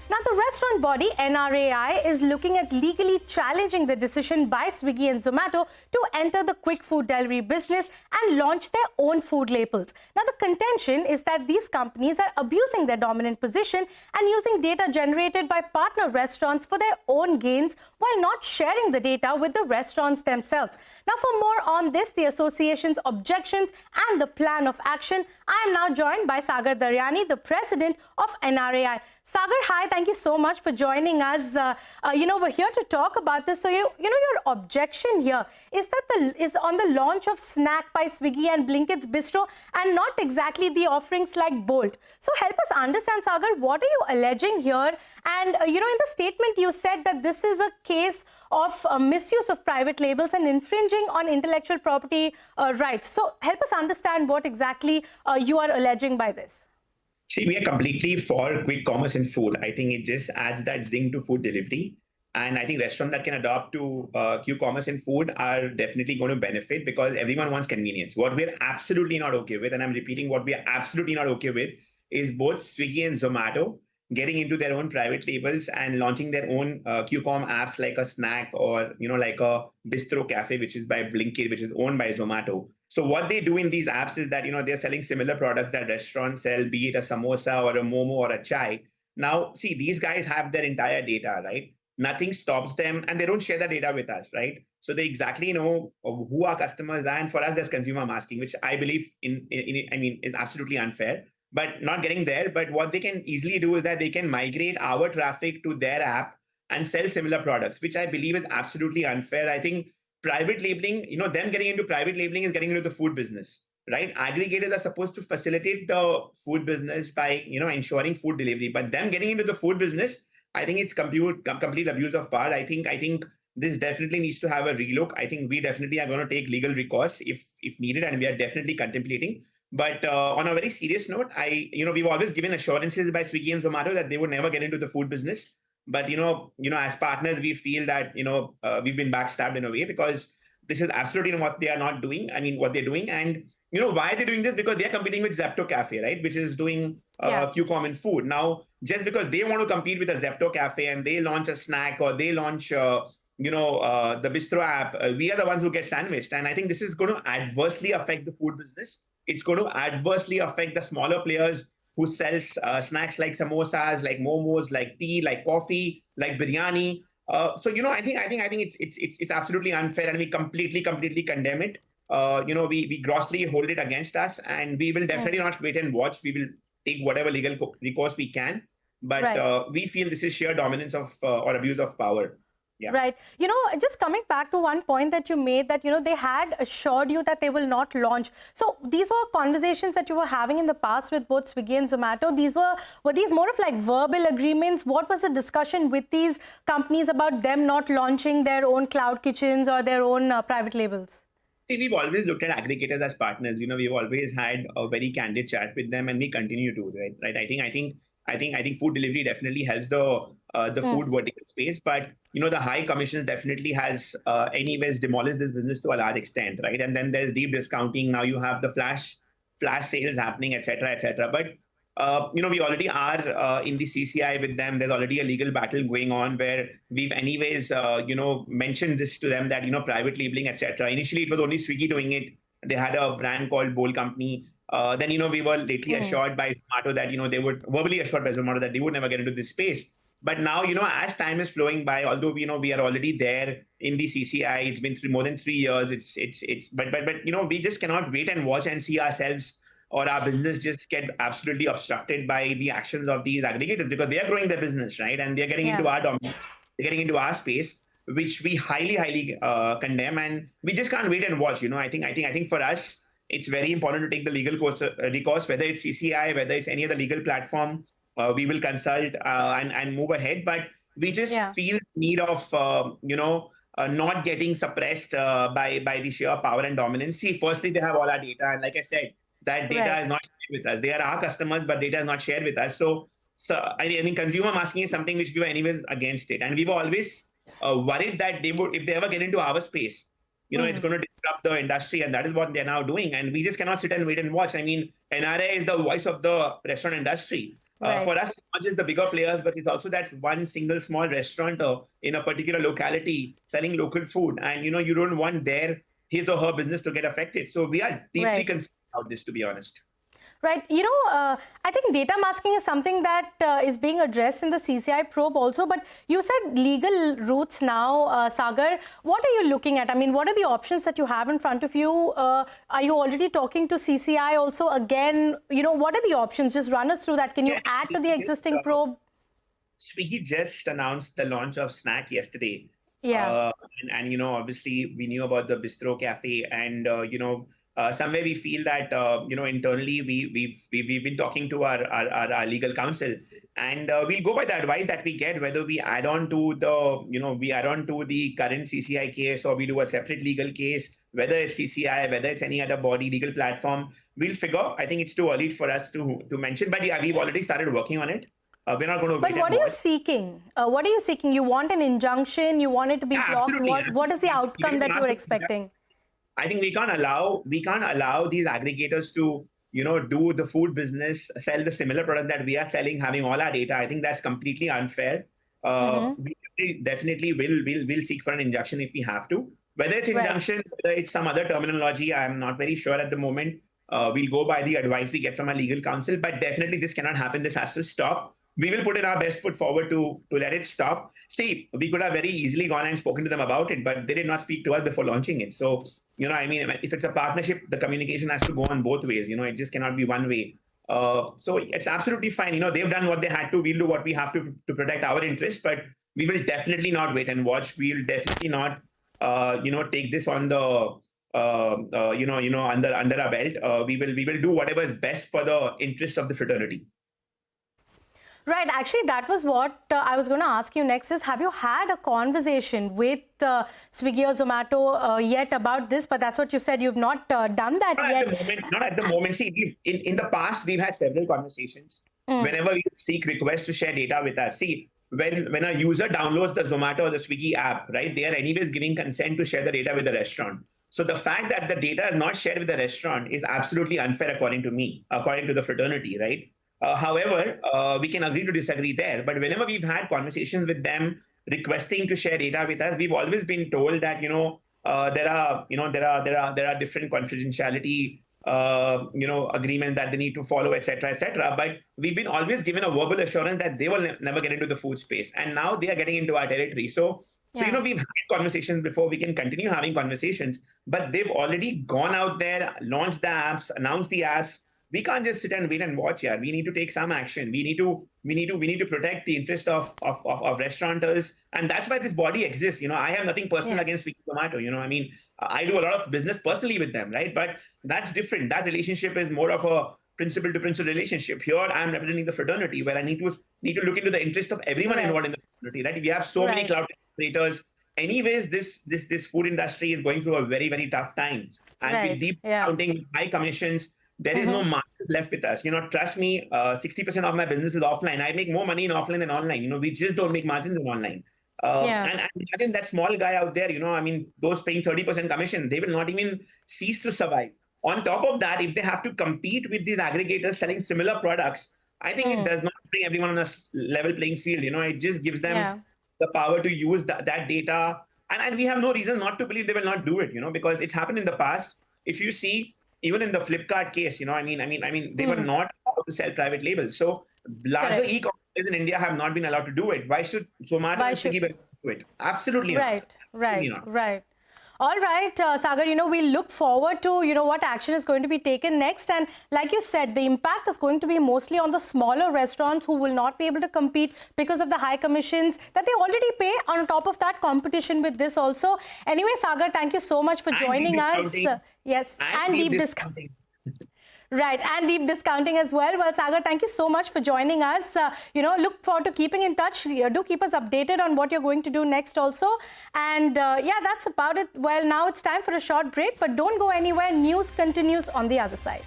Now, the restaurant body NRAI is looking at legally challenging the decision by Swiggy and Zomato to enter the quick food delivery business and launch their own food labels. Now, the contention is that these companies are abusing their dominant position and using data generated by partner restaurants for their own gains while not sharing the data with the restaurants themselves. Now, for more on this, the association's objections and the plan of action, I am now joined by Sagar Daryani, the president of NRAI. Sagar, hi, thank you so much for joining us. We're here to talk about this. So, your objection here is that is on the launch of Snack by Swiggy and Blinkit's Bistro and not exactly the offerings like Bolt. So, help us understand, Sagar, what are you alleging here? And, in the statement, you said that this is a case of misuse of private labels and infringing on intellectual property rights. So, help us understand what exactly you are alleging by this. See, we are completely for quick commerce in food. I think it just adds that zing to food delivery. And I think restaurants that can adopt to Q-commerce in food are definitely going to benefit because everyone wants convenience. What we're absolutely not okay with, and I'm repeating what we are absolutely not okay with, is both Swiggy and Zomato getting into their own private labels and launching their own Q-com apps like a Snack or, like a Bistro Cafe, which is by Blinkit, which is owned by Zomato. So what they do in these apps is that, they're selling similar products that restaurants sell, be it a samosa or a momo or a chai. Now, see, these guys have their entire data, right? Nothing stops them and they don't share the data with us, right? So they exactly know who our customers are. And for us, there's consumer masking, which I believe is absolutely unfair, but not getting there. But what they can easily do is that they can migrate our traffic to their app and sell similar products, which I believe is absolutely unfair. I think private labeling, them getting into private labeling is getting into the food business, right? Aggregators are supposed to facilitate the food business by, ensuring food delivery. But them getting into the food business, I think it's complete abuse of power. I think this definitely needs to have a relook. I think we definitely are going to take legal recourse if needed, and we are definitely contemplating. But on a very serious note, we've always given assurances by Swiggy and Zomato that they would never get into the food business. But, as partners, we feel that, we've been backstabbed in a way because this is absolutely what they are not doing. I mean, what they're doing. And, why they're doing this? Because they're competing with Zepto Cafe, right? Which is doing Q-com in food. Now, just because they want to compete with a Zepto Cafe and they launch a snack or they launch, the Bistro app, we are the ones who get sandwiched. And I think this is going to adversely affect the food business. It's going to adversely affect the smaller players who sells snacks like samosas, like momos, like tea, like coffee, like biryani. So I think it's absolutely unfair, and we completely condemn it. We grossly hold it against us, and we will definitely not wait and watch. We will take whatever legal recourse we can, but we feel this is sheer dominance of or abuse of power. Yeah. Right. Just coming back to one point that you made that, they had assured you that they will not launch. So these were conversations that you were having in the past with both Swiggy and Zomato. Were these more of like verbal agreements? What was the discussion with these companies about them not launching their own cloud kitchens or their own private labels? We've always looked at aggregators as partners. We've always had a very candid chat with them, and we continue to, right? I think food delivery definitely helps the food vertical space, but the high commissions definitely has anyways demolished this business to a large extent, right? And then there's deep discounting. Now you have the flash sales happening, etc., etc. But we already are in the CCI with them. There's already a legal battle going on where we've anyways mentioned this to them that private labeling, etc. Initially it was only Swiggy doing it. They had a brand called Bowl Company. Then we were lately assured by Zomato that they would verbally assured by Zomato that they would never get into this space. But now, as time is flowing by, although we are already there in the CCI, it's been more than 3 years. But we just cannot wait and watch and see ourselves or our business just get absolutely obstructed by the actions of these aggregators, because they are growing their business, right? And they're getting into our domain, they're getting into our space, which we highly condemn, and we just can't wait and watch. I think for us, it's very important to take the legal recourse, whether it's CCI, whether it's any other legal platform. We will consult and move ahead, but we just feel need of not getting suppressed by the sheer power and dominance. See, firstly, they have all our data, and like I said, that data is not shared with us. They are our customers, but data is not shared with us. So I mean, consumer masking is something which we were anyways against it, and we were always worried that they would, if they ever get into our space, it's going to disrupt the industry, and that is what they're now doing. And we just cannot sit and wait and watch. I mean, NRA is the voice of the restaurant industry. Right. For us, it's not just the bigger players, but it's also that one single small restaurant in a particular locality selling local food. And, you don't want his or her business to get affected. So we are deeply Right. concerned about this, to be honest. Right. I think data masking is something that is being addressed in the CCI probe also. But you said legal routes now, Sagar. What are you looking at? I mean, what are the options that you have in front of you? Are you already talking to CCI also again? What are the options? Just run us through that. Can you add to the existing probe? Swiggy just announced the launch of Snack yesterday. Yeah. And obviously we knew about the Bistro Cafe, and somewhere we feel that internally we've been talking to our legal counsel, and we'll go by the advice that we get, whether we add on to the current CCI case or we do a separate legal case, whether it's CCI, whether it's any other body legal platform. We'll figure. I think it's too early for us to mention, but yeah, we've already started working on it. We're not going to wait. But what are you seeking? What are you seeking? You want an injunction? You want it to be blocked? What is the outcome that you're expecting? I think we can't allow these aggregators to do the food business, sell the similar product that we are selling, having all our data. I think that's completely unfair. We definitely will seek for an injunction if we have to. Whether it's injunction, whether it's some other terminology, I'm not very sure at the moment. We'll go by the advice we get from our legal counsel, but definitely this cannot happen. This has to stop. We will put in our best foot forward to let it stop. See, we could have very easily gone and spoken to them about it, but they did not speak to us before launching it. So, if it's a partnership, the communication has to go on both ways. It just cannot be one way. So it's absolutely fine. They've done what they had to. We'll do what we have to protect our interests, but we will definitely not wait and watch. We'll definitely not, take this on the under our belt. We will do whatever is best for the interests of the fraternity. Right. Actually, that was what I was going to ask you next is, have you had a conversation with Swiggy or Zomato yet about this? But that's what you said. You've not done that yet. Not at the moment. See, in the past, we've had several conversations. Whenever we seek requests to share data with us. See, when a user downloads the Zomato or the Swiggy app, right, they are anyways giving consent to share the data with the restaurant. So the fact that the data is not shared with the restaurant is absolutely unfair, according to me, according to the fraternity, right? However, we can agree to disagree there. But whenever we've had conversations with them requesting to share data with us, we've always been told that there are different confidentiality agreements that they need to follow, etc., etc. But we've been always given a verbal assurance that they will never get into the food space, and now they are getting into our territory. So we've had conversations before. We can continue having conversations, but they've already gone out there, launched the apps, announced the apps. We can't just sit and wait and watch here. We need to take some action. We need to protect the interest of restaurateurs, and that's why this body exists. I have nothing personal against Swiggy Zomato. I do a lot of business personally with them, right? But that's different. That relationship is more of a principal to principal relationship. Here, I'm representing the fraternity, where I need to look into the interest of everyone involved in the fraternity, right? We have so many cloud operators. Anyways, this food industry is going through a very, very tough time, and with deep counting, high commissions. There is no margins left with us. Trust me, 60% of my business is offline. I make more money in offline than online. We just don't make margins in online. And imagine that small guy out there, those paying 30% commission, they will not even cease to survive. On top of that, if they have to compete with these aggregators selling similar products, I think it does not bring everyone on a level playing field. It just gives them the power to use that data. And we have no reason not to believe they will not do it, because it's happened in the past. If you see, even in the Flipkart case, they were not allowed to sell private labels. So larger e-commerce in India have not been allowed to do it. Why should Zomato and Swiggy do it? Absolutely not. Right. All right, Sagar, we look forward to, what action is going to be taken next. And like you said, the impact is going to be mostly on the smaller restaurants who will not be able to compete because of the high commissions that they already pay. On top of that, competition with this also. Anyway, Sagar, thank you so much for joining us. Yes, and deep discounting. Right, and deep discounting as well. Well, Sagar, thank you so much for joining us. Look forward to keeping in touch. Do keep us updated on what you're going to do next also. And that's about it. Well, now it's time for a short break, but don't go anywhere. News continues on the other side.